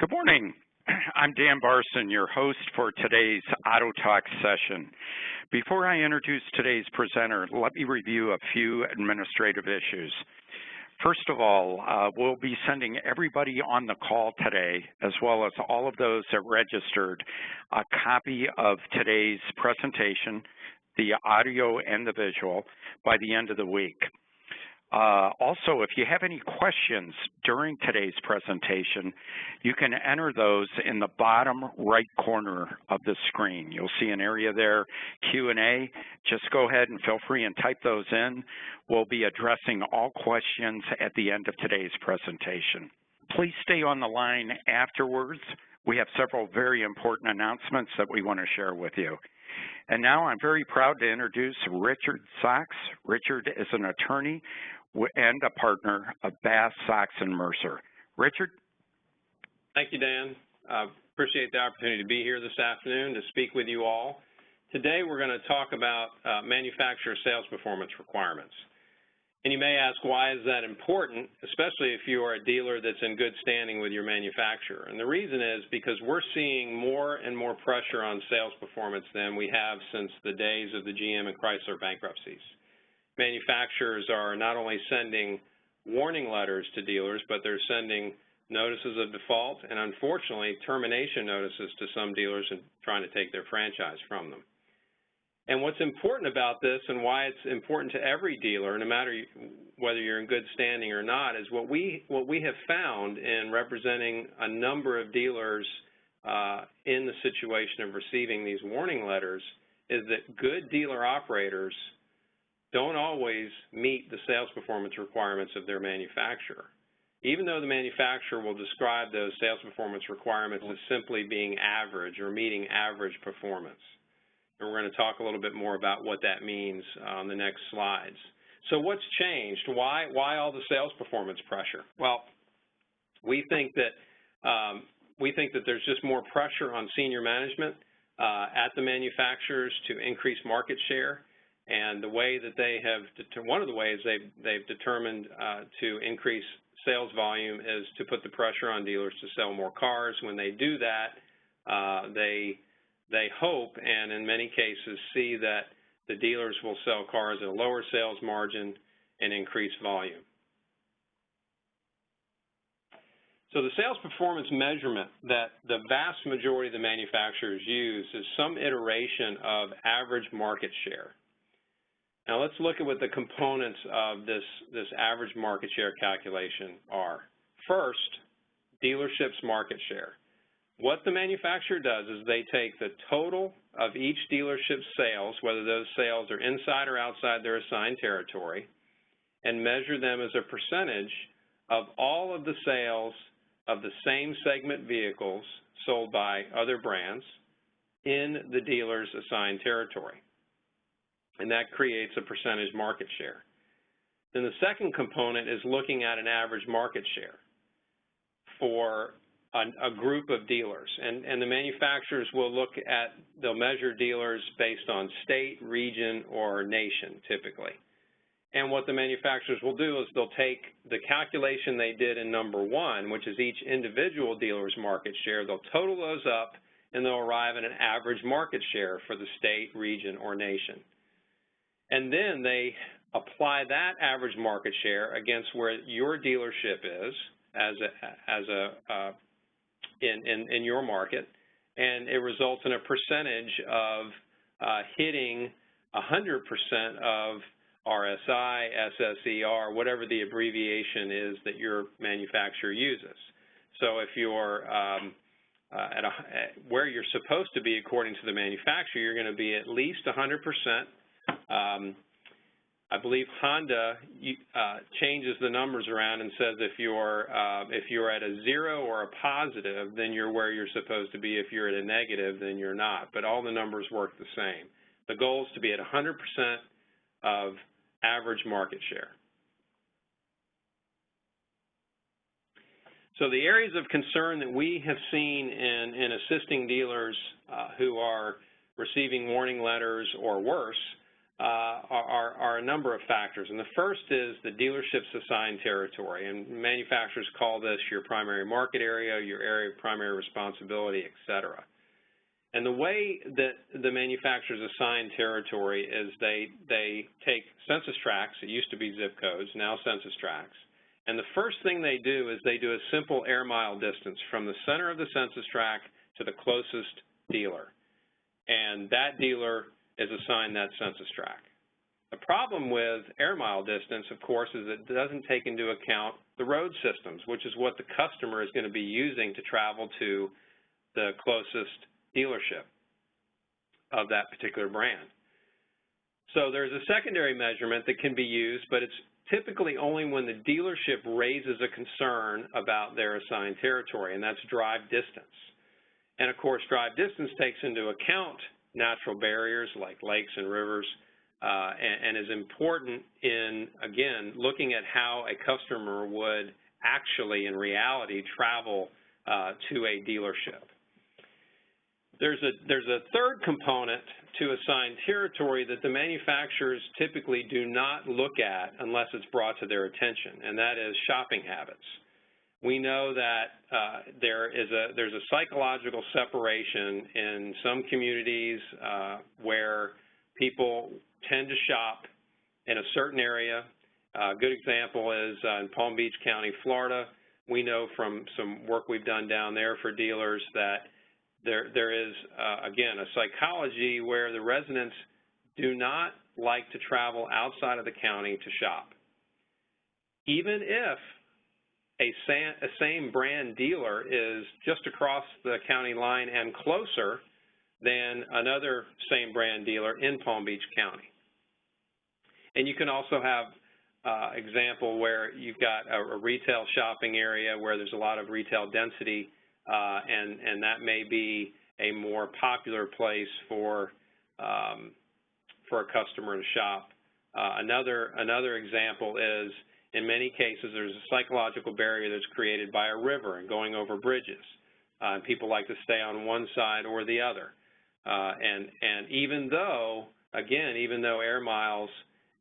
Good morning. I'm Dan Barson, your host for today's AutoTalk session. Before I introduce today's presenter, let me review a few administrative issues. First of all, we'll be sending everybody on the call today, as well as all of those that registered, a copy of today's presentation, the audio and the visual, by the end of the week. Also, if you have any questions during today's presentation, you can enter those in the bottom right corner of the screen. You'll see an area there, Q&A. Just go ahead and feel free and type those in. We'll be addressing all questions at the end of today's presentation. Please stay on the line afterwards. We have several very important announcements that we want to share with you. And now I'm very proud to introduce Richard Sachs. Richard is an attorney and a partner of Bass, Sachs & Mercer. Richard? Thank you, Dan. Appreciate the opportunity to be here this afternoon to speak with you all. Today we're going to talk about manufacturer sales performance requirements. And you may ask, why is that important, especially if you are a dealer that's in good standing with your manufacturer? And the reason is because we're seeing more and more pressure on sales performance than we have since the days of the GM and Chrysler bankruptcies. Manufacturers are not only sending warning letters to dealers, but they're sending notices of default and, unfortunately, termination notices to some dealers and trying to take their franchise from them. And what's important about this and why it's important to every dealer, no matter whether you're in good standing or not, is what we have found in representing a number of dealers in the situation of receiving these warning letters is that good dealer operators don't always meet the sales performance requirements of their manufacturer. Even though the manufacturer will describe those sales performance requirements as simply being average or meeting average performance. And we're going to talk a little bit more about what that means on the next slides. So what's changed? Why all the sales performance pressure? Well, we think that there's just more pressure on senior management at the manufacturers to increase market share. And the way that one of the ways they've determined to increase sales volume is to put the pressure on dealers to sell more cars. When they do that, they hope and in many cases see that the dealers will sell cars at a lower sales margin and increase volume. So the sales performance measurement that the vast majority of the manufacturers use is some iteration of average market share. Now let's look at what the components of this average market share calculation are. First, dealership's market share. What the manufacturer does is they take the total of each dealership's sales, whether those sales are inside or outside their assigned territory, and measure them as a percentage of all of the sales of the same segment vehicles sold by other brands in the dealer's assigned territory. And that creates a percentage market share. Then the second component is looking at an average market share for a group of dealers. And the manufacturers they'll measure dealers based on state, region, or nation, typically. And what the manufacturers will do is they'll take the calculation they did in number one, which is each individual dealer's market share, they'll total those up, and they'll arrive at an average market share for the state, region, or nation. And then they apply that average market share against where your dealership is in your market, and it results in a percentage of hitting 100% of RSI, SSER, whatever the abbreviation is that your manufacturer uses. So if you're where you're supposed to be according to the manufacturer, you're going to be at least 100%. I believe Honda changes the numbers around and says if you're at a 0 or a positive, then you're where you're supposed to be. If you're at a negative, then you're not. But all the numbers work the same. The goal is to be at 100% of average market share. So the areas of concern that we have seen in assisting dealers who are receiving warning letters or worse are a number of factors. And the first is the dealership's assigned territory. And manufacturers call this your primary market area, your area of primary responsibility, et cetera. And the way that the manufacturers assign territory is they take census tracts. It used to be zip codes, now census tracts. And the first thing they do is they do a simple air mile distance from the center of the census tract to the closest dealer. And that dealer is assigned that census tract. The problem with air mile distance, of course, is it doesn't take into account the road systems, which is what the customer is going to be using to travel to the closest dealership of that particular brand. So there's a secondary measurement that can be used, but it's typically only when the dealership raises a concern about their assigned territory, and that's drive distance. And of course, drive distance takes into account natural barriers like lakes and rivers, and is important in, again, looking at how a customer would actually, in reality, travel to a dealership. There's a third component to assigned territory that the manufacturers typically do not look at unless it's brought to their attention, and that is shopping habits. We know that there's a psychological separation in some communities where people tend to shop in a certain area. A good example is in Palm Beach County, Florida. We know from some work we've done down there for dealers that there is, again, a psychology where the residents do not like to travel outside of the county to shop. Even if a same brand dealer is just across the county line and closer than another same brand dealer in Palm Beach County. And you can also have example where you've got a retail shopping area where there's a lot of retail density, and that may be a more popular place for a customer to shop. Another example is, in many cases, there's a psychological barrier that's created by a river and going over bridges. People like to stay on one side or the other. And even though air miles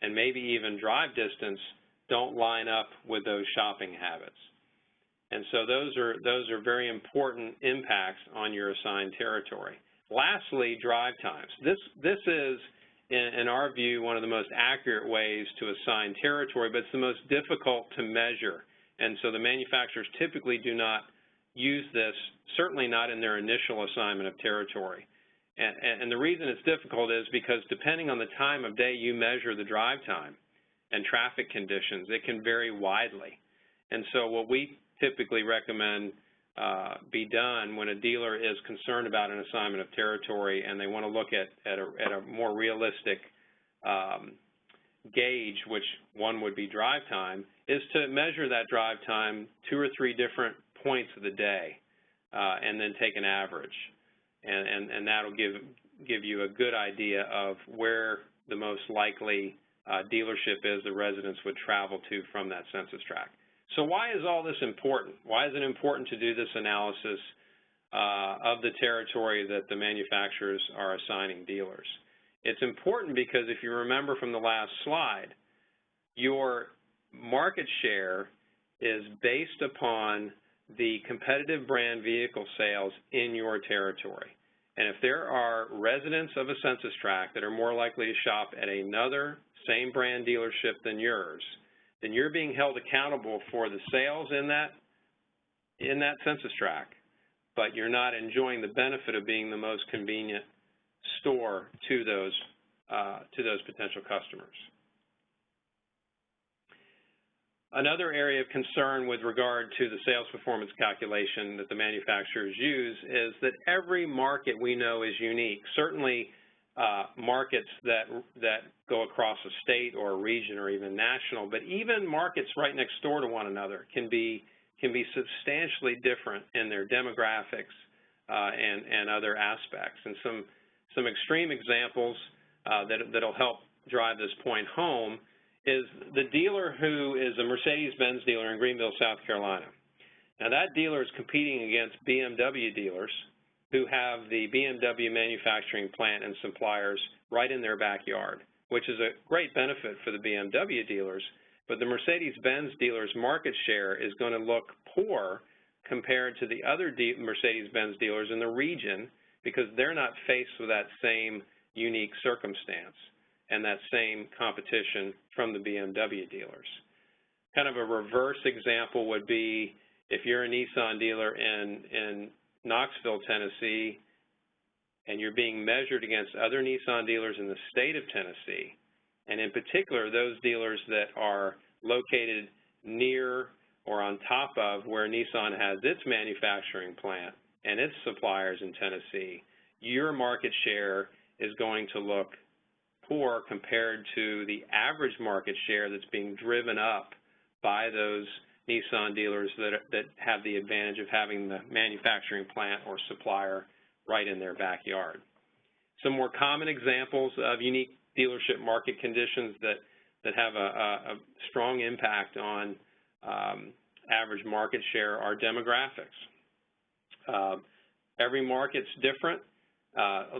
and maybe even drive distance don't line up with those shopping habits. And so those are very important impacts on your assigned territory. Lastly, drive times. This is, in our view, one of the most accurate ways to assign territory, but it's the most difficult to measure. And so the manufacturers typically do not use this, certainly not in their initial assignment of territory. And the reason it's difficult is because depending on the time of day you measure the drive time and traffic conditions, it can vary widely. And so what we typically recommend be done when a dealer is concerned about an assignment of territory and they want to look at a more realistic gauge, which one would be drive time, is to measure that drive time 2 or 3 different points of the day and then take an average. And that'll give you a good idea of where the most likely dealership is the residents would travel to from that census tract. So why is all this important? Why is it important to do this analysis of the territory that the manufacturers are assigning dealers? It's important because if you remember from the last slide, your market share is based upon the competitive brand vehicle sales in your territory. And if there are residents of a census tract that are more likely to shop at another same brand dealership than yours, then you're being held accountable for the sales in that census tract, but you're not enjoying the benefit of being the most convenient store to those potential customers. Another area of concern with regard to the sales performance calculation that the manufacturers use is that every market we know is unique. Certainly markets that go across a state or a region or even national, but even markets right next door to one another can be substantially different in their demographics and other aspects. And some extreme examples that'll help drive this point home is the dealer who is a Mercedes-Benz dealer in Greenville, South Carolina. Now that dealer is competing against BMW dealers who have the BMW manufacturing plant and suppliers right in their backyard. which is a great benefit for the BMW dealers, but the Mercedes-Benz dealers' market share is going to look poor compared to the other Mercedes-Benz dealers in the region because they're not faced with that same unique circumstance and that same competition from the BMW dealers. Kind of a reverse example would be if you're a Nissan dealer in Knoxville, Tennessee, and you're being measured against other Nissan dealers in the state of Tennessee, and in particular those dealers that are located near or on top of where Nissan has its manufacturing plant and its suppliers in Tennessee, your market share is going to look poor compared to the average market share that's being driven up by those Nissan dealers that have the advantage of having the manufacturing plant or supplier right in their backyard. Some more common examples of unique dealership market conditions that have a strong impact on average market share are demographics. Every market's different.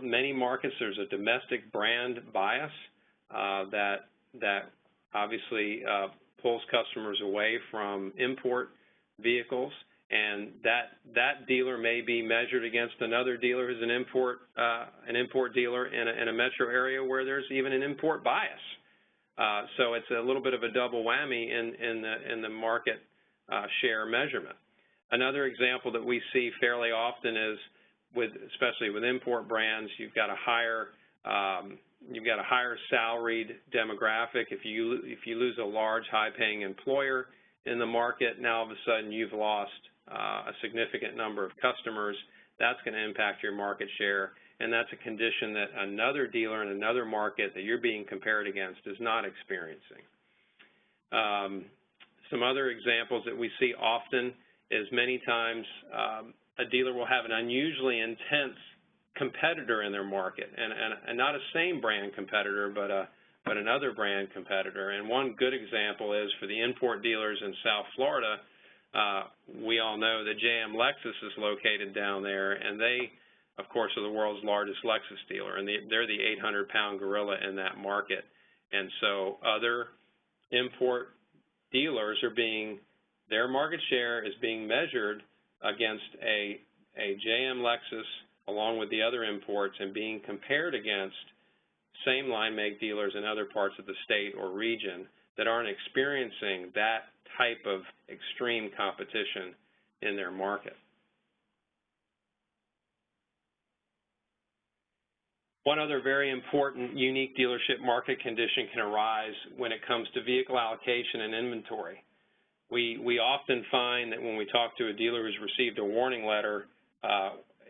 Many markets, there's a domestic brand bias that obviously pulls customers away from import vehicles, and that dealer may be measured against another dealer who's an import dealer in a metro area where there's even an import bias. So it's a little bit of a double whammy in the market share measurement. Another example that we see fairly often is especially with import brands, you've got a higher salaried demographic. If you lose a large, high-paying employer in the market, now all of a sudden you've lost a significant number of customers. That's going to impact your market share, and that's a condition that another dealer in another market that you're being compared against is not experiencing. Some other examples that we see often is many times a dealer will have an unusually intense competitor in their market, and not a same brand competitor, but another brand competitor. And one good example is for the import dealers in South Florida. We all know that JM Lexus is located down there, and they, of course, are the world's largest Lexus dealer, and they're the 800-pound gorilla in that market. And so other import dealers their market share is being measured against a JM Lexus along with the other imports and being compared against same line make dealers in other parts of the state or region that aren't experiencing that type of extreme competition in their market. One other very important unique dealership market condition can arise when it comes to vehicle allocation and inventory. We often find that when we talk to a dealer who's received a warning letter,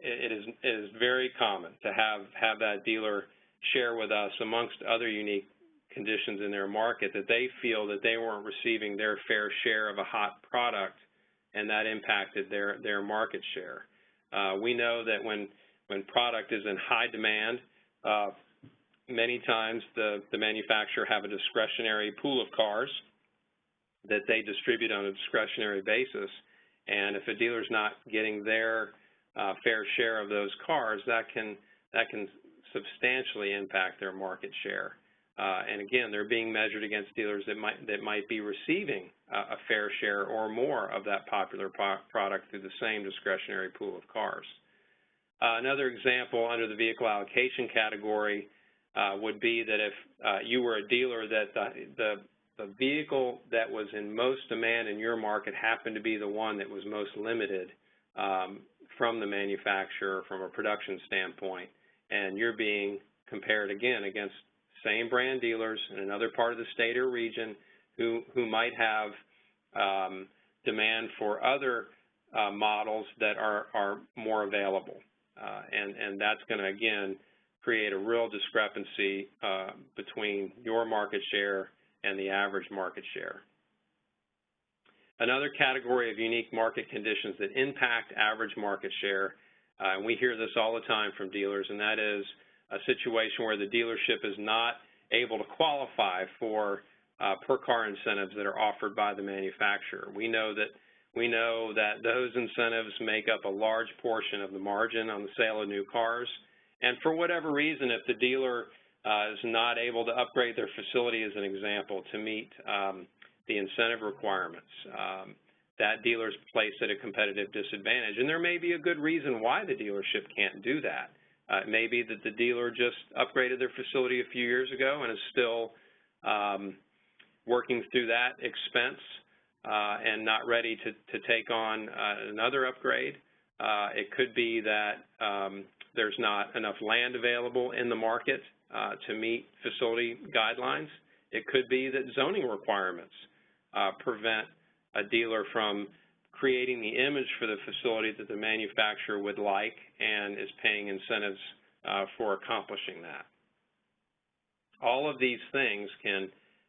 it is very common to have that dealer share with us, amongst other unique conditions in their market, that they feel that they weren't receiving their fair share of a hot product, and that impacted their market share. We know that when product is in high demand, many times the manufacturer have a discretionary pool of cars that they distribute on a discretionary basis, and if a dealer's not getting their fair share of those cars, that can substantially impact their market share. And again, they're being measured against dealers that might be receiving a fair share or more of that popular product through the same discretionary pool of cars. Another example under the vehicle allocation category would be that if you were a dealer that the vehicle that was in most demand in your market happened to be the one that was most limited from the manufacturer from a production standpoint, and you're being compared again against same brand dealers in another part of the state or region who might have demand for other models that are more available. And that's going to, again, create a real discrepancy between your market share and the average market share. Another category of unique market conditions that impact average market share, and we hear this all the time from dealers, and that is a situation where the dealership is not able to qualify for per-car incentives that are offered by the manufacturer. We know that those incentives make up a large portion of the margin on the sale of new cars, and for whatever reason, if the dealer is not able to upgrade their facility, as an example, to meet the incentive requirements, that dealer's placed at a competitive disadvantage. And there may be a good reason why the dealership can't do that. It may be that the dealer just upgraded their facility a few years ago and is still working through that expense and not ready to take on another upgrade. It could be that there's not enough land available in the market to meet facility guidelines. It could be that zoning requirements prevent a dealer from creating the image for the facility that the manufacturer would like and is paying incentives for accomplishing that. All of these things can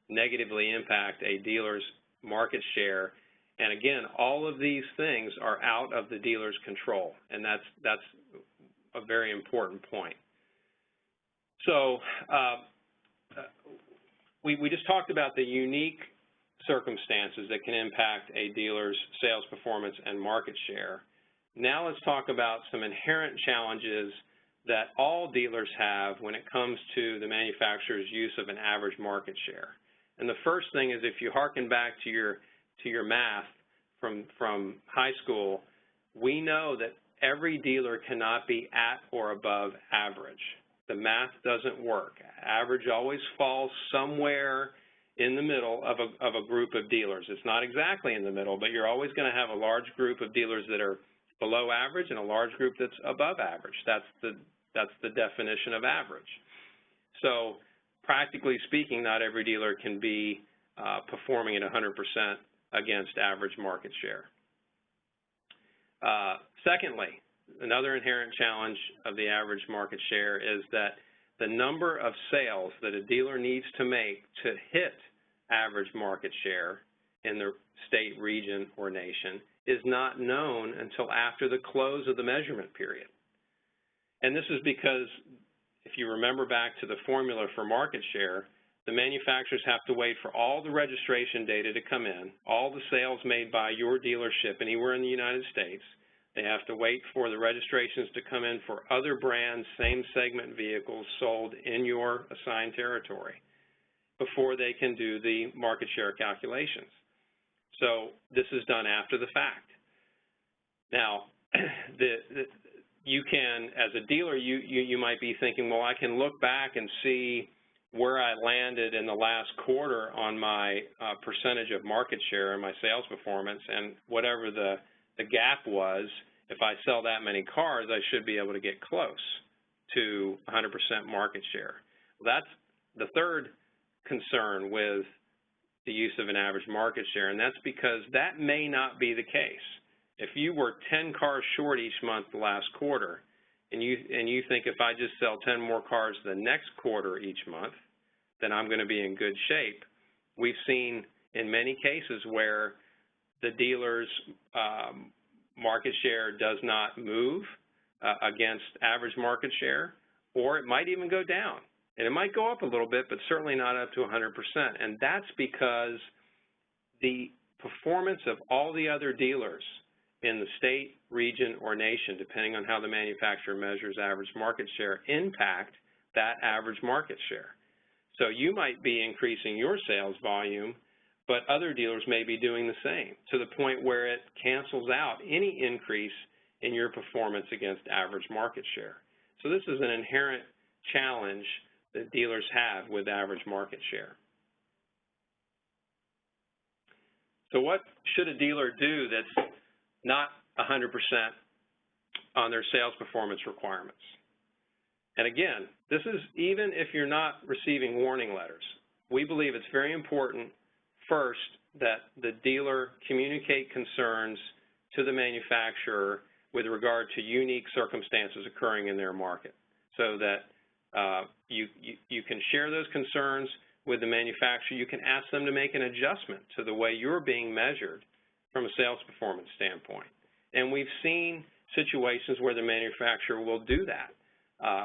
negatively impact a dealer's market share, and again, all of these things are out of the dealer's control, and that's a very important point. So we just talked about the unique circumstances that can impact a dealer's sales performance and market share. Now let's talk about some inherent challenges that all dealers have when it comes to the manufacturer's use of an average market share. And the first thing is, if you hearken back to your math from high school, we know that every dealer cannot be at or above average. The math doesn't work. Average always falls somewhere in the middle of a group of dealers. It's not exactly in the middle, but you're always going to have a large group of dealers that are below average and a large group that's above average. That's the definition of average. So practically speaking, not every dealer can be performing at 100% against average market share. Secondly, another inherent challenge of the average market share is that the number of sales that a dealer needs to make to hit average market share in the state, region, or nation is not known until after the close of the measurement period. And this is because, if you remember back to the formula for market share, the manufacturers have to wait for all the registration data to come in, all the sales made by your dealership anywhere in the United States. They have to wait for the registrations to come in for other brands, same segment vehicles sold in your assigned territory before they can do the market share calculations. So this is done after the fact. Now, you can, as a dealer, you might be thinking, well, I can look back and see where I landed in the last quarter on my percentage of market share and my sales performance, and whatever the gap was, if I sell that many cars, I should be able to get close to 100% market share. That's the third concern with the use of an average market share, and that's because that may not be the case. If you were 10 cars short each month the last quarter, and you think if I just sell 10 more cars the next quarter each month, then I'm going to be in good shape. We've seen in many cases where the dealer's market share does not move against average market share, or it might even go down. And it might go up a little bit, but certainly not up to 100%. And that's because the performance of all the other dealers in the state, region, or nation, depending on how the manufacturer measures average market share, impact that average market share. So you might be increasing your sales volume, but other dealers may be doing the same, to the point where it cancels out any increase in your performance against average market share. So this is an inherent challenge that dealers have with average market share. So what should a dealer do that's not 100% on their sales performance requirements? And again, this is even if you're not receiving warning letters. We believe it's very important, first, that the dealer communicate concerns to the manufacturer with regard to unique circumstances occurring in their market, so that you can share those concerns with the manufacturer. You can ask them to make an adjustment to the way you're being measured from a sales performance standpoint. And we've seen situations where the manufacturer will do that.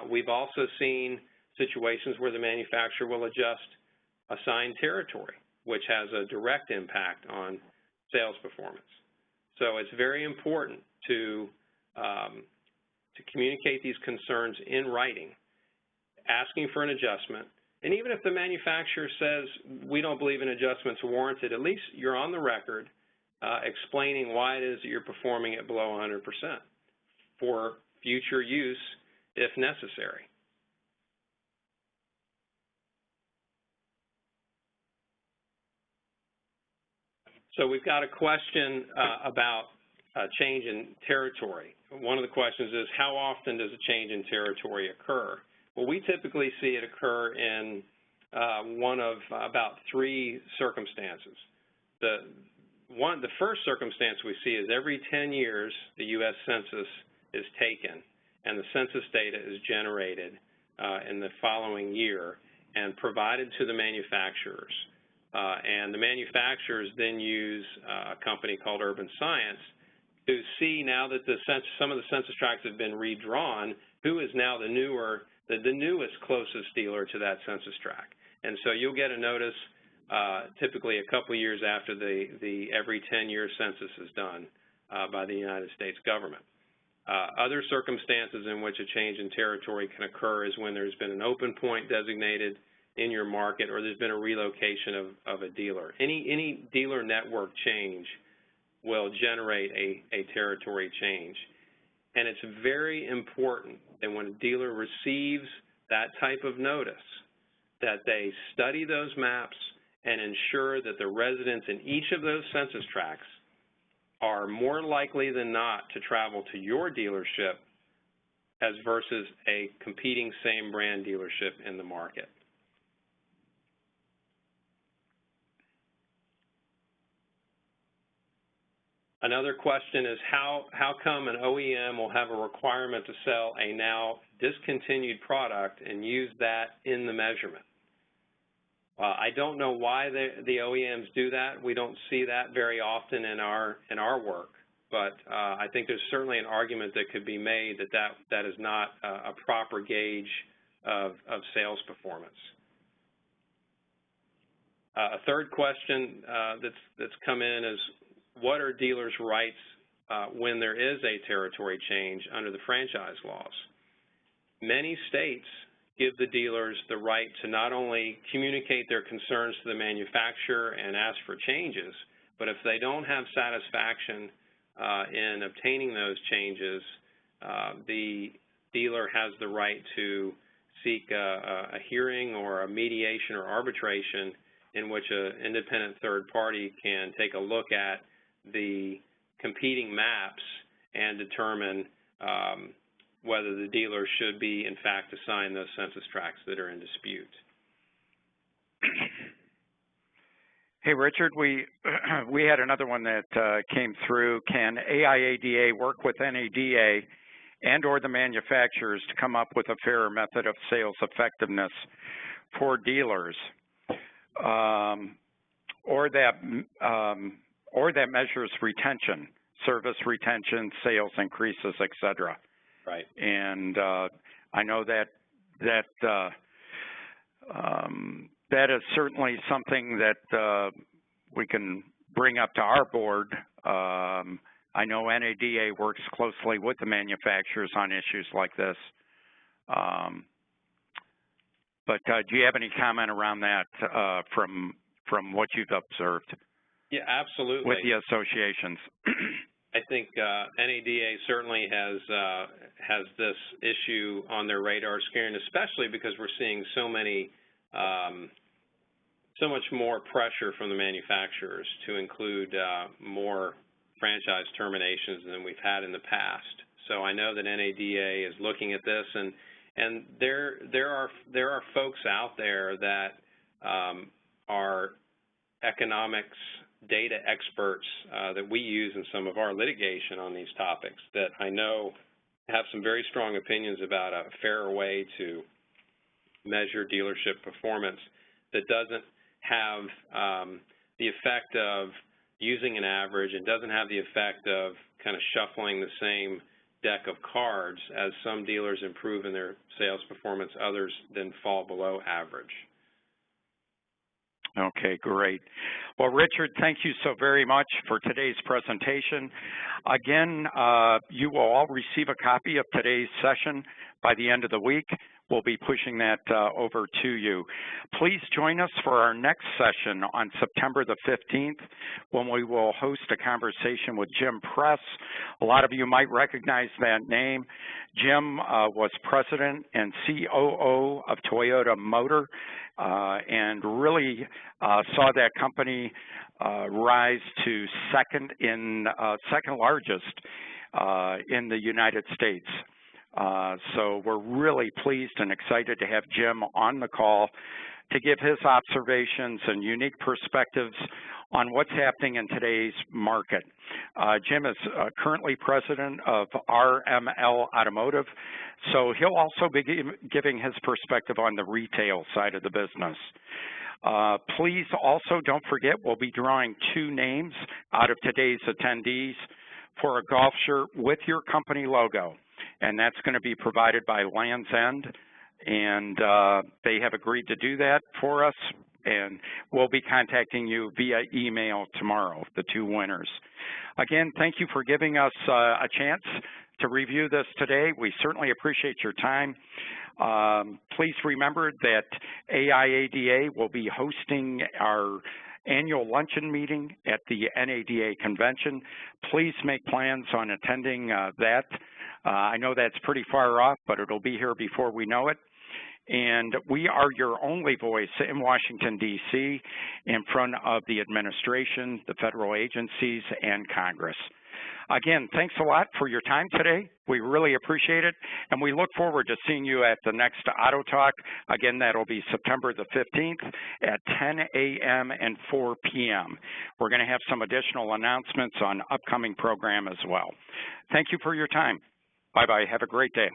We've also seen situations where the manufacturer will adjust assigned territory, which has a direct impact on sales performance. So it's very important to communicate these concerns in writing. asking for an adjustment. And even if the manufacturer says, we don't believe an adjustment's warranted, at least you're on the record explaining why it is that you're performing it below 100% for future use if necessary. So we've got a question about change in territory. One of the questions is, how often does a change in territory occur? Well, we typically see it occur in one of about 3 circumstances. The first circumstance we see is every 10 years the U.S. Census is taken and the census data is generated in the following year and provided to the manufacturers. And the manufacturers then use a company called Urban Science to see, now that some of the census tracts have been redrawn, who is now the newest closest dealer to that census tract. And so you'll get a notice typically a couple years after the every 10-year census is done by the United States government. Other circumstances in which a change in territory can occur is when there's been an open point designated in your market, or there's been a relocation of a dealer. Any dealer network change will generate a territory change. And it's very important that when a dealer receives that type of notice, that they study those maps and ensure that the residents in each of those census tracts are more likely than not to travel to your dealership as versus a competing same brand dealership in the market. Another question is, how come an OEM will have a requirement to sell a now discontinued product and use that in the measurement? I don't know why the OEMs do that. We don't see that very often in our work, but I think there's certainly an argument that could be made that is not a proper gauge of sales performance. A third question that's come in is, what are dealers' rights when there is a territory change under the franchise laws? Many states give the dealers the right to not only communicate their concerns to the manufacturer and ask for changes, but if they don't have satisfaction in obtaining those changes, the dealer has the right to seek a hearing or a mediation or arbitration in which an independent third party can take a look at the competing maps and determine whether the dealer should be, in fact, assigned those census tracts that are in dispute. Hey, Richard, we had another one that came through. Can AIADA work with NADA and or the manufacturers to come up with a fairer method of sales effectiveness for dealers, or that measures retention, service retention, sales increases, et cetera? Right. And I know that is certainly something that we can bring up to our board. I know NADA works closely with the manufacturers on issues like this. But do you have any comment around that from what you've observed? Yeah, absolutely. With the associations. I think NADA certainly has this issue on their radar screen, especially because we're seeing so much more pressure from the manufacturers to include more franchise terminations than we've had in the past. So I know that NADA is looking at this, and there are folks out there that are economics data experts that we use in some of our litigation on these topics that I know have some very strong opinions about a fairer way to measure dealership performance that doesn't have the effect of using an average and doesn't have the effect of kind of shuffling the same deck of cards as some dealers improve in their sales performance, others then fall below average. Okay, great. Well, Richard, thank you so very much for today's presentation. Again, you will all receive a copy of today's session by the end of the week. we'll be pushing that over to you. Please join us for our next session on September the 15th, when we will host a conversation with Jim Press. A lot of you might recognize that name. Jim was president and COO of Toyota Motor and really saw that company rise to second largest in the United States. So we're really pleased and excited to have Jim on the call to give his observations and unique perspectives on what's happening in today's market. Jim is currently president of RML Automotive, so he'll also be giving his perspective on the retail side of the business. Please also don't forget, we'll be drawing 2 names out of today's attendees for a golf shirt with your company logo, and that's going to be provided by Land's End, and they have agreed to do that for us, and we'll be contacting you via email tomorrow, the 2 winners. Again, thank you for giving us a chance to review this today. We certainly appreciate your time. Please remember that AIADA will be hosting our annual luncheon meeting at the NADA convention. Please make plans on attending that. I know that's pretty far off, but it'll be here before we know it. And we are your only voice in Washington, D.C., in front of the administration, the federal agencies, and Congress. Again, thanks a lot for your time today. We really appreciate it, and we look forward to seeing you at the next AutoTalk. Again, that'll be September the 15th at 10 a.m. and 4 p.m. We're going to have some additional announcements on upcoming program as well. Thank you for your time. Bye-bye. Have a great day.